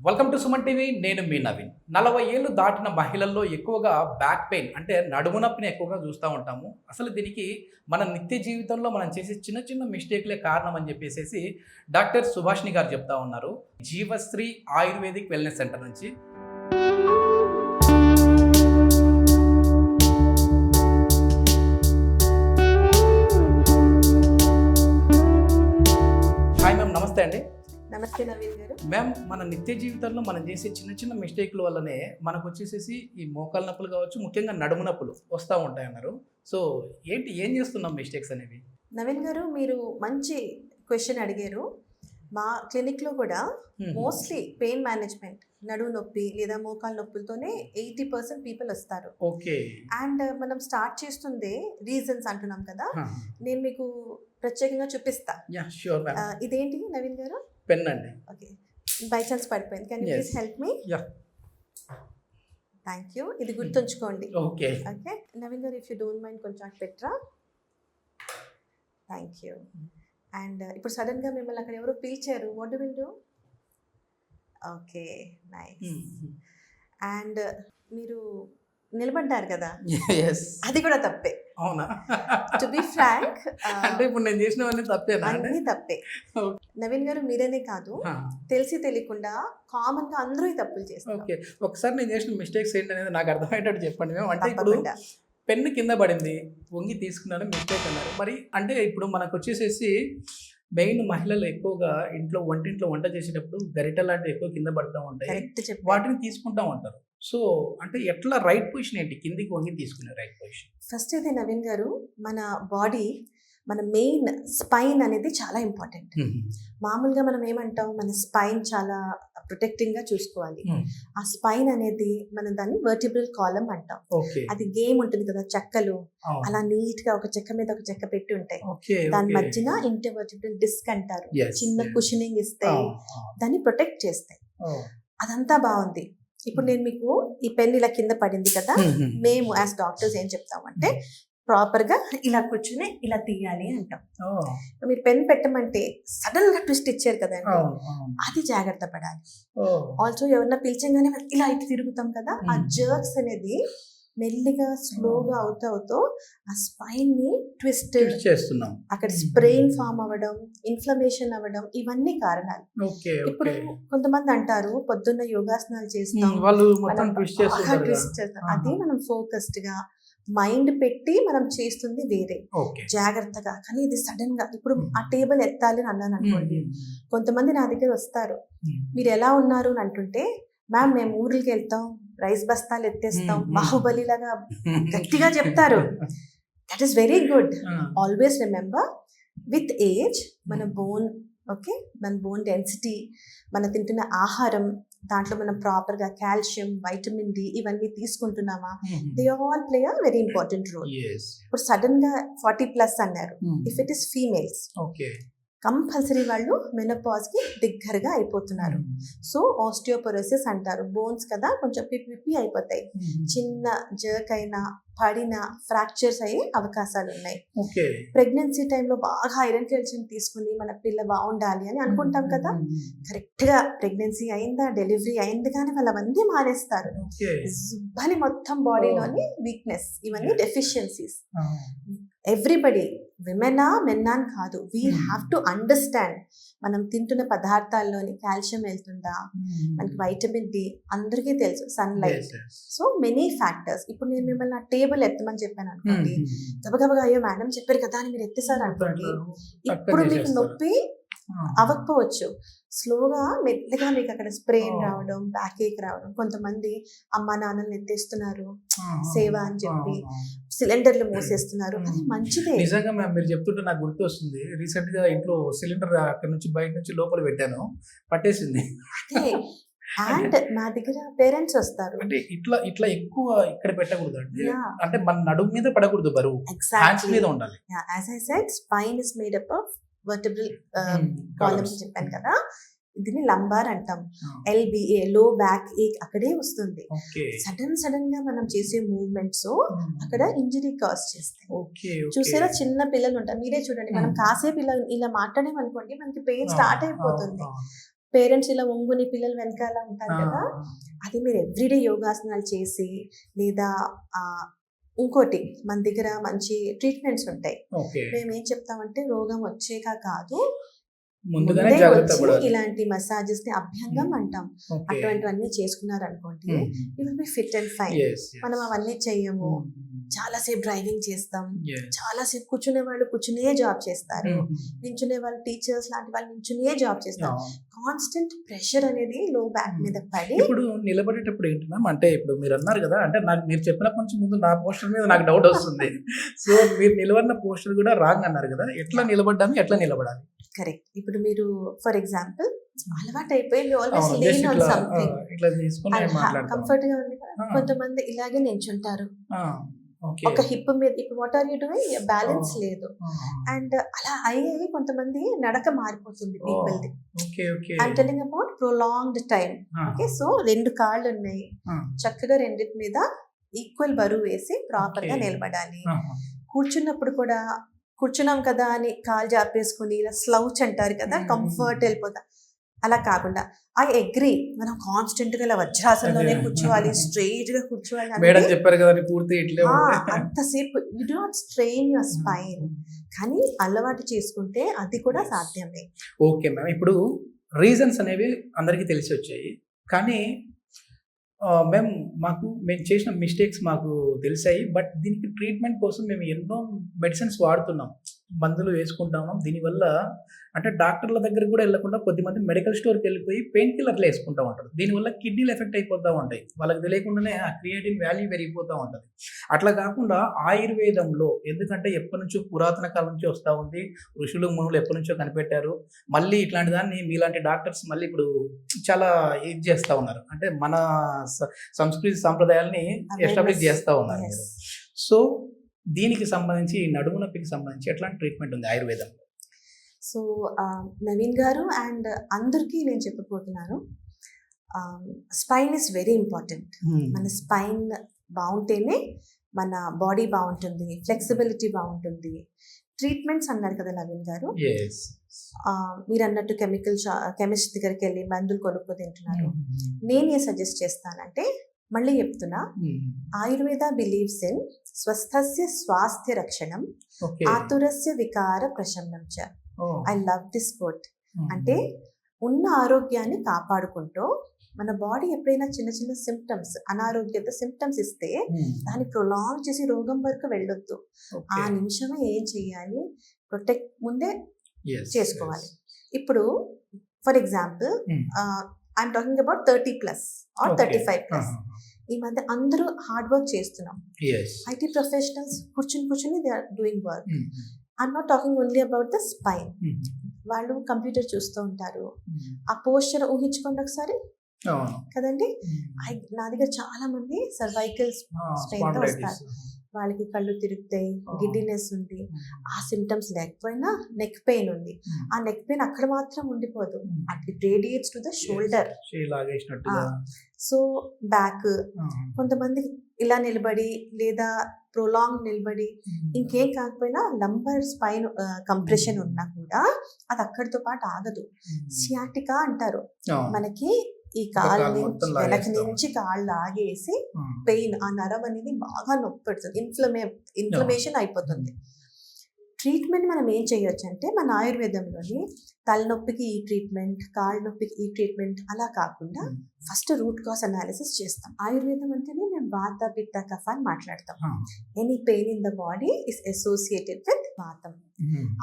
Welcome to Suman TV. నేను మీ నవీన్. 40 ఏళ్ళు దాటిన మహిళల్లో ఎక్కువగా బ్యాక్ పెయిన్ అంటే నడుము నొప్పిని ఎక్కువగా చూస్తూ ఉంటాము. అసలు దీనికి మన నిత్య జీవితంలో మనం చేసే చిన్న చిన్న మిస్టేక్లే కారణం అని చెప్పేసి డాక్టర్ సుభాషిణి గారు చెప్తా ఉన్నారు. జీవశ్రీ ఆయుర్వేదిక్ వెల్నెస్ సెంటర్ నుంచి. హాయ్ మ్యామ్, నమస్తే అండి. నమస్తే నవీన్ గారు. మ్యామ్, మన నిత్య జీవితంలో మనం చేసే చిన్న చిన్న మిస్టేక్ల వల్లనే మనకు వచ్చేసేసి ఈ మోకాల నొప్పులు కావచ్చు, ముఖ్యంగా నడుము నొప్పులు వస్తూ ఉంటాయి అన్నారు. సో ఏం చేస్తున్నాం మిస్టేక్స్ అనేవి? నవీన్ గారు, మీరు మంచి క్వశ్చన్ అడిగారు. మా క్లినిక్లో కూడా మోస్ట్లీ పెయిన్ మేనేజ్మెంట్, నడుము నొప్పి లేదా మోకాల నొప్పులతోనే 80% పీపుల్ వస్తారు. ఓకే. అండ్ మనం స్టార్ట్ చేస్తుందే రీజన్స్ అంటున్నాం కదా, నేను మీకు ప్రత్యేకంగా చూపిస్తా. Yeah sure ma'am. ఇదేంటి నవీన్ గారు? పెన్ అండి. ఓకే, బై ఛాన్స్ పడిపోయింది. Can you please help me? Yeah. Thank you. ఇది గుర్తుంచుకోండి. ఓకే. ఓకే నవీన్ గారు, ఇఫ్ యూ డోంట్ మైండ్ కొంచెం అటు పెట్టరా. Thank you. అండ్ ఇప్పుడు సడన్గా మిమ్మల్ని అక్కడ ఎవరో పిలిచారు. What do will do? Okay, nice. And మీరు నిలబడ్డారు కదా, అది కూడా తప్పే. అవునా? టు బి ఫ్రాంక్, అంటే ఇప్పుడు నేను చేసినవన్నీ తప్పేనా? అన్నీ తప్పే. నవీన్ గారు, మీరేనే కాదు, తెలిసి తెలియకుండా కామన్ గా అందరూ ఈ తప్పులు చేస్తారు. ఓకే, ఒకసారి నేను చేసిన మిస్టేక్స్ ఏంటనేది నాకు అర్థమయ్యేటట్టు చెప్పండి మేము. అంటే ఇప్పుడు పెన్ను కింద పడింది, వంగి తీసుకున్నాను, మిస్టేక్ అన్నారు. మరి అంటే ఇప్పుడు మనకు వచ్చేసేసి మెయిన్ మహిళలు ఎక్కువగా వంటింట్లో వంట చేసేటప్పుడు గరిటె లాంటివి ఎక్కువ కింద పడుతూ ఉంటాయి, వాటిని తీసుకుంటా ఉంటారు. సో అంటే ఎట్లా రైట్ పొజిషన్ ఏంటి కిందికి వంగి తీసుకునే రైట్ పొజిషన్? ఫస్ట్ అయితే నవీన్ గారు, మన బాడీ, మన మెయిన్ స్పైన్ అనేది చాలా ఇంపార్టెంట్. మామూలుగా మనం ఏమంటాం, మన స్పైన్ చాలా ప్రొటెక్టింగ్ గా చూసుకోవాలి. ఆ స్పైన్ అనేది మనం దాన్ని వర్టిబ్రల్ కాలమ్ అంటాం. అది గేమ్ ఉంటుంది కదా, చెక్కలు అలా నీట్ గా ఒక చెక్క మీద ఒక చెక్క పెట్టి ఉంటాయి. దాని మధ్యన ఇంటర్వర్టిబ్రల్ డిస్క్ అంటారు. చిన్న కుషనింగ్ ఇస్తాయి, దాన్ని ప్రొటెక్ట్ చేస్తాయి. అదంతా బాగుంది. ఇప్పుడు నేను మీకు ఈ పెన్ ఇలా కింద పడింది కదా, మేము యాజ్ డాక్టర్స్ ఏం చెప్తామంటే ప్రాపర్ గా ఇలా కూర్చుని ఇలా తీయాలి అంటాం. మీరు పెన్ పెట్టమంటే సడన్ గా ట్విస్ట్ ఇచ్చారు కదండి, అది జాగ్రత్త పడాలి. ఆల్సో ఎవరన్నా పిలిచంగానే ఇలా ఇటు తిరుగుతాం కదా, ఆ జర్క్స్ అనేది మెల్లిగా స్లోగా అవుతూ ఆ స్పైన్ ని ట్విస్ట్ చేస్తున్నాం. అక్కడ స్ప్రెయిన్ ఫామ్ అవ్వడం, ఇన్ఫ్లమేషన్ అవ్వడం, ఇవన్నీ కారణాలు. ఇప్పుడు కొంతమంది అంటారు పొద్దున్న యోగాసనాలు చేస్తాం, ట్విస్ట్ చేస్తాం. అది మనం ఫోకస్డ్ గా మైండ్ పెట్టి మనం చేస్తుంది వేరే, జాగ్రత్తగా. కానీ ఇది సడన్ గా ఇప్పుడు ఆ టేబుల్ ఎత్తాలి అని అన్నాను అనుకోండి, కొంతమంది నా దగ్గర వస్తారు, మీరు ఎలా ఉన్నారు అని అంటుంటే, మ్యామ్ మేము ఊర్లకి వెళ్తాం, రైస్ బస్తాలు ఎత్తేస్తాం, బాహుబలి లాగా గట్టిగా చెప్తారు. That is very good. Always remember, with age మన బోన్, ఓకే, మన బోన్ డెన్సిటీ, మన తింటున్న ఆహారం, దాంట్లో మనం ప్రాపర్ గా కాల్షియం, వైటమిన్ డి ఇవన్నీ తీసుకుంటున్నామా, they all play a very important role. ఇప్పుడు సడన్ గా 40+ అన్నారు, if it is females, compulsory వాళ్ళు మెనోపాజ్ కి దగ్గరగా అయిపోతున్నారు. సో ఆస్టియోపొరోసిస్ అంటారు, బోన్స్ కదా కొంచెం పిప్పి అయిపోతాయి, చిన్న జర్క్ అయినా పడిన ఫ్రాక్చర్స్ అయ్యే అవకాశాలు ఉన్నాయి. ప్రెగ్నెన్సీ టైంలో బాగా ఐరన్ క్యాల్షియం తీసుకుని మన పిల్ల బాగుండాలి అని అనుకుంటాం కదా, కరెక్ట్ గా ప్రెగ్నెన్సీ అయిందా, డెలివరీ అయింది కానీ వాళ్ళు అవన్నీ మానేస్తారు. జుబ్బని మొత్తం బాడీలోని వీక్నెస్, ఇవన్నీ డెఫిషియన్సీస్. ఎవ్రీబడి, విమెనా మెన్నా అని కాదు, వీ హ్యావ్ టు అండర్స్టాండ్ మనం తింటున్న పదార్థాల్లోని కాల్షియం వెళ్తుందా, మనకి వైటమిన్ డి అందరికీ తెలుసు, సన్లైట్. So many factors. ఇప్పుడు నేను మిమ్మల్ని ఆ టేబుల్ ఎత్తమని చెప్పాను అనుకోండి, గబగబగా అయ్యో మేడం చెప్పారు కదా అని మీరు ఎత్తేసారు అనుకోండి, ఇప్పుడు మీకు నొప్పి అవ్వకపోవచ్చు, స్లోగా మెల్లగా మీకు అక్కడ స్ప్రెయిన్ రావడం, బ్యాక్ ఏక్ రావడం. కొంతమంది అమ్మ నాన్నల్ని ఎత్తేస్తున్నారు సేవ అని చెప్పి, సిలిండర్లు మూసేస్తున్నారు, అది మంచిదే. నిజంగా మ్యామ్, మీరు చెప్తుంటే నాకు గుర్తు వస్తుంది, రీసెంట్ గా ఇంట్లో సిలిండర్ అక్కడ నుంచి బయట నుంచి లోపల పెట్టాను, పట్టేసింది. అదే. అండ్ మా దగ్గర పేరెంట్స్ వస్తారు, అంటే ఇట్లా ఎక్కువ ఇక్కడ పెట్టకూడదు అండి, అంటే మన నడుము మీద పడకూడదు, బరువు హ్యాండ్స్ మీద ఉండాలి. As I said, spine is made up of vertebral columns చెప్పాను కదా, దీన్ని లంబార్ అంటాం. LBA, లో బ్యాక్ ఏక్ అక్కడే వస్తుంది. సడన్ గా మనం చేసే మూవ్మెంట్స్ అక్కడ ఇంజరీ కాజ్ చేస్తాయి. చూసారా, చిన్న పిల్లలు ఉంటారు, మీరే చూడండి, మనం కాసేపు ఇలా మాట్లాడేమనుకోండి మనకి పెయిన్ స్టార్ట్ అయిపోతుంది. పేరెంట్స్ ఇలా ఒంగుని పిల్లలు వెనకాల ఉంటారు కదా, అది మీరు ఎవ్రీడే యోగాసనాలు చేసి, లేదా ఇంకోటి మన దగ్గర మంచి ట్రీట్మెంట్స్ ఉంటాయి. మేము ఏం చెప్తామంటే రోగం వచ్చేక కాదు, ముందుగానే ముందే జాగ్రత్త వచ్చి పడాలి. ఇలాంటి మసాజెస్ ని అభ్యంగం అంటాం. అటువంటివన్నీ చేసుకున్నారు అనుకోండి, you will be fit and fine. మనం అవన్నీ చెయ్యము. చాలాసేపు డ్రైవింగ్ చేస్తాం, చాలాసేపు కూర్చునే వాళ్ళు కూర్చునే జాబ్ చేస్తారు, నించునే వాళ్ళు టీచర్స్ లాంటి వాళ్ళు నించునే జాబ్ చేస్తారు. కాన్స్టెంట్ ప్రెషర్ అనేది లో బ్యాక్ మీద పడి. ఇప్పుడు నిలబడేటప్పుడు ఏంటి మ్యామ్ అంటే ఇప్పుడు మీరు అన్నారు కదా, అంటే నాకు మీరు చెప్పినప్పటి నుంచి ముందు నా పోస్టర్ మీద నాకు డౌట్ వస్తుంది. సో మీరు నిలబడిన పోస్టర్ కూడా రాంగ్ అన్నారు కదా, ఎట్లా నిలబడ్డాము, ఎట్లా నిలబడాలి? కరెక్ట్. ఇప్పుడు మీరు ఫర్ ఎగ్జాంపుల్ అలవాటు అయిపోయి ఆల్వేస్ లేన్ ఆన్ సంథింగ్, ఇట్లా తీసుకొని కంఫర్ట్ గా ఉంది కదా. కొంతమంది ఇలాగే నించుంటారు, ఒక హిప్ మీద. ఇప్పుడు what are you doing, balance లేదు. అండ్ అలా అయ్యి కొంతమంది నడక మారిపోతుంది పీపుల్ ది. I'm telling about prolonged time. Okay, so 2 కాళ్ళు ఉన్నాయి, చక్కగా రెండిటి మీద ఈక్వల్ బరువు వేసి ప్రాపర్ గా నిలబడాలి. కూర్చున్నప్పుడు కూడా కూర్చున్నాం కదా అని కాలు జాపేసుకుని ఇలా స్లౌచ్ అంటారు కదా, కంఫర్ట్ వెళ్ళిపోతా. అలా కాకుండా ఐ అగ్రీ, మనం కాన్స్టెంట్ గా ఇలా వజ్రాసనంలోనే కూర్చోవాలి, స్ట్రైట్ గా కూర్చోవాలి. మేడం చెప్పారు కదా పూర్తి ఇట్లే అంతసేపు you do not strain your spine. కానీ అలవాటు చేసుకుంటే అది కూడా సాధ్యమే. ఓకే మ్యామ్, ఇప్పుడు రీజన్స్ అనేవి అందరికీ తెలిసి వచ్చాయి, కానీ మేము చేసిన మిస్టేక్స్ మాకు తెలిసాయి. బట్ దీనికి ట్రీట్మెంట్ కోసం మేము ఎన్నో మెడిసిన్స్ వాడుతున్నాం, మందులు వేసుకుంటాము. దీనివల్ల అంటే డాక్టర్ల దగ్గర కూడా వెళ్ళకుండా కొద్దిమంది మెడికల్ స్టోర్కి వెళ్ళిపోయి పెయిన్ కిల్లర్లు వేసుకుంటూ ఉంటారు. దీనివల్ల కిడ్నీలు ఎఫెక్ట్ అయిపోతూ ఉంటాయి, వాళ్ళకి తెలియకుండానే ఆ క్రియేటిన్ వాల్యూ పెరిగిపోతూ ఉంటుంది. అట్లా కాకుండా ఆయుర్వేదంలో, ఎందుకంటే ఎప్పటి నుంచో పురాతన కాలం నుంచి వస్తూ ఉంది, ఋషులు మునులు ఎప్పటి నుంచో కనిపెట్టారు. మళ్ళీ ఇట్లాంటి దాన్ని మీలాంటి డాక్టర్స్ మళ్ళీ ఇప్పుడు చాలా ఇది చేస్తూ ఉన్నారు, అంటే మన సంస్కృతి సాంప్రదాయాల్ని ఎస్టాబ్లిష్ చేస్తూ ఉన్నారు. సో దీనికి సంబంధించి, నడుము నొప్పికి సంబంధించి ఎట్లాంటి ట్రీట్మెంట్ ఉంది ఆయుర్వేదంలో? సో నవీన్ గారు అండ్ అందరికీ నేను చెప్పబోతున్నాను, స్పైన్ ఇస్ వెరీ ఇంపార్టెంట్. మన స్పైన్ బాగుంటేనే మన బాడీ బాగుంటుంది, ఫ్లెక్సిబిలిటీ బాగుంటుంది. ట్రీట్మెంట్స్ అన్నారు కదా నవీన్ గారు, మీరు అన్నట్టు కెమిస్ట్ దగ్గరికి వెళ్ళి మందులు కొనుక్కో తింటున్నారు. నేనే సజెస్ట్ చేస్తానంటే, మళ్ళీ చెప్తున్నా, ఆయుర్వేద బిలీవ్స్ ఇన్ స్వస్థస్య స్వాస్థ్య రక్షణం, ఆతురస్య వికార ప్రశమనం చ. I love this quote. అంటే ఉన్న ఆరోగ్యాన్ని కాపాడుకుంటూ మన బాడీ ఎప్పుడైనా చిన్న చిన్న సిమ్టమ్స్, అనారోగ్యత సిమ్టమ్స్ ఇస్తే దాన్ని ప్రొలాంగ్ చేసి రోగం వరకు వెళ్ళొద్దు. ఆ నిమిషమే ఏం చేయాలి, ప్రొటెక్ట్ ముందే చేసుకోవాలి. ఇప్పుడు for example I'm talking about 30+ or 35+. ఈ మధ్య అందరూ హార్డ్ వర్క్ చేస్తున్నాం. ఐటీ ప్రొఫెషనల్స్ కూర్చుని they are doing work. I'm not talking only about the spine. వాళ్ళు కంప్యూటర్ చూస్తూ ఉంటారు, ఆ పోస్చర్ ఊహించుకోండి ఒకసారి కదండి. నా దగ్గర చాలా మంది సర్వైకల్ స్ట్రెయిన్ తో వస్తారు. వాళ్ళకి కళ్ళు తిరుగుతాయి, గిడ్డినెస్ ఉంది, ఆ సిమ్టమ్స్ లేకపోయినా నెక్ పెయిన్ ఉంది. ఆ నెక్ పెయిన్ అక్కడ మాత్రం ఉండిపోదు, it radiates to the shoulder. So back, కొంతమంది ఇలా నిలబడి లేదా ప్రొలాంగ్ నిలబడి, ఇంకేం కాకపోయినా లంబర్ స్పైన్ కంప్రెషన్ ఉన్నా కూడా అది అక్కడితో పాటు ఆగదు. సియాటికా అంటారు, మనకి ఈ కాళ్ళ నుంచి వెనక నుంచి కాళ్ళు లాగేసి పెయిన్, ఆ నరం అనేది బాగా నొప్పి పెడుతుంది, ఇన్ఫ్లమేషన్ అయిపోతుంది. ట్రీట్మెంట్ మనం ఏం చేయొచ్చు అంటే, మన ఆయుర్వేదంలోని తలనొప్పికి ఈ ట్రీట్మెంట్, కాళ్ళ నొప్పికి ఈ ట్రీట్మెంట్ అలా కాకుండా ఫస్ట్ రూట్ కాజ్ అనాలిసిస్ చేస్తాం. ఆయుర్వేదం అంటేనే మేము వాత పిత్త కఫ అని మాట్లాడతాం. Any pain in the body is associated with వాతం.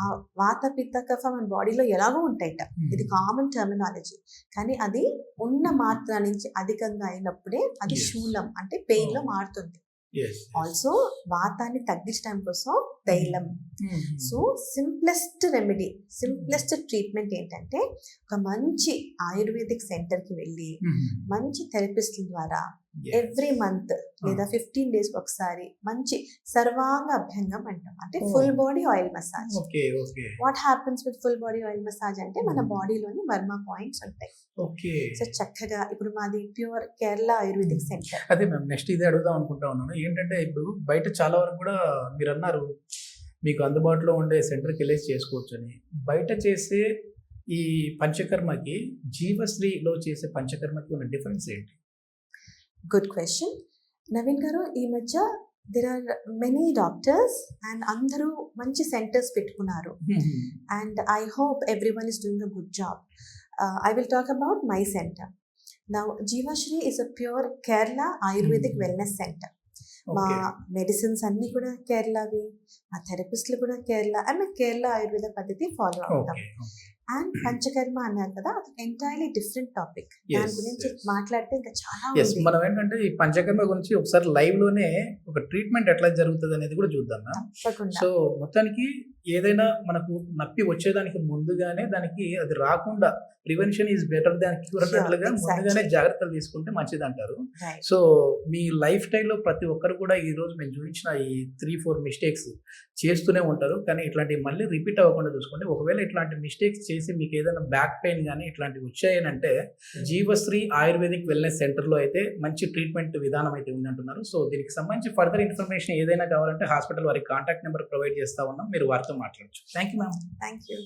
ఆ వాత పిత్త కఫ మన బాడీలో ఎలాగో ఉంటాయట, ఇది కామన్ టర్మినాలజీ. కానీ అది ఉన్న మాత్ర నుంచి అధికంగా అయినప్పుడే అది శూలం అంటే పెయిన్ లో మారుతుంది. ఆల్సో వాతాన్ని తగ్గించడం కోసం తైలం. So simplest remedy, simplest treatment ఏంటంటే, ఒక మంచి ఆయుర్వేదిక్ సెంటర్కి వెళ్ళి మంచి థెరపిస్ట్ల ద్వారా ఎవ్రీ మంత్ లేదా 15 days ఒకసారి మంచి సర్వాంగ అభ్యంగం అంటాం, అంటే full body oil massage. What happens with full body oil massage అంటే, మన బాడీలోని మర్మ పాయింట్స్ ఉంటాయి. సో చక్కగా, ఇప్పుడు మాది ప్యూర్ కేరళ ఆయుర్వేదిక్ సెంటర్. అదే మ్యామ్, నెక్స్ట్ ఇదే అడుగుదాం అనుకుంటా ఉన్నాను. ఏంటంటే ఇప్పుడు బయట చాలా వరకు కూడా మీరు అన్నారు మీకు అందుబాటులో ఉండే సెంటర్కి వెళ్ళేసి చేసుకోవచ్చు అని. బయట చేసే ఈ పంచకర్మకి జీవశ్రీలో చేసే పంచకర్మకి ఉన్న డిఫరెన్స్ ఏంటి? గుడ్ క్వశ్చన్ నవీన్ గారు. ఈ మధ్య there are many doctors and అందరూ మంచి సెంటర్స్ పెట్టుకున్నారు. And I hope everyone is doing a good job. I will talk about my center. Now, Jeevashri is a pure Kerala Ayurvedic wellness center. మా medicines అన్ని కూడా కేరళవి, మా థెరపిస్ట్లు కూడా Kerala and Kerala Ayurveda పద్ధతి follow అవుతాం. అండ్ పంచకర్మ అన్నారు కదా, అది ఎంటైర్లీ డిఫరెంట్ టాపిక్. దాని గురించి మాట్లాడితే ఇంకా చాలా ఉంది. మనం ఏంటంటే ఈ పంచకర్మ గురించి ఒకసారి లైవ్ లోనే ఒక ట్రీట్మెంట్ ఎట్లా జరుగుతుంది అనేది కూడా చూద్దాం. సో మొత్తానికి ఏదైనా మనకు నొప్పి వచ్చేదానికి ముందుగానే దానికి అది రాకుండా prevention is better than cure అన్నట్లుగా ముందుగానే జాగ్రత్తలు తీసుకుంటే మంచిది అంటారు. సో మీ లైఫ్ స్టైల్లో ప్రతి ఒక్కరు కూడా ఈ రోజు మేము చూపించిన ఈ 3-4 మిస్టేక్స్ చేస్తూనే ఉంటారు. కానీ ఇట్లాంటివి మళ్ళీ రిపీట్ అవ్వకుండా చూసుకోండి. ఒకవేళ ఇట్లాంటి మిస్టేక్స్ చేసి మీకు ఏదైనా బ్యాక్ పెయిన్ కానీ ఇట్లాంటివి వచ్చాయనంటే జీవశ్రీ ఆయుర్వేదిక్ వెల్నెస్ సెంటర్లో అయితే మంచి ట్రీట్మెంట్ విధానం అయితే ఉందంటున్నారు. సో దీనికి సంబంధించి ఫర్దర్ ఇన్ఫర్మేషన్ ఏదైనా కావాలంటే హాస్పిటల్ వారికి కాంటాక్ట్ నెంబర్ ప్రొవైడ్ చేస్తా ఉన్నాం, మీరు వారితో మాట్లాడచ్చు. Thank you ma'am. Thank you.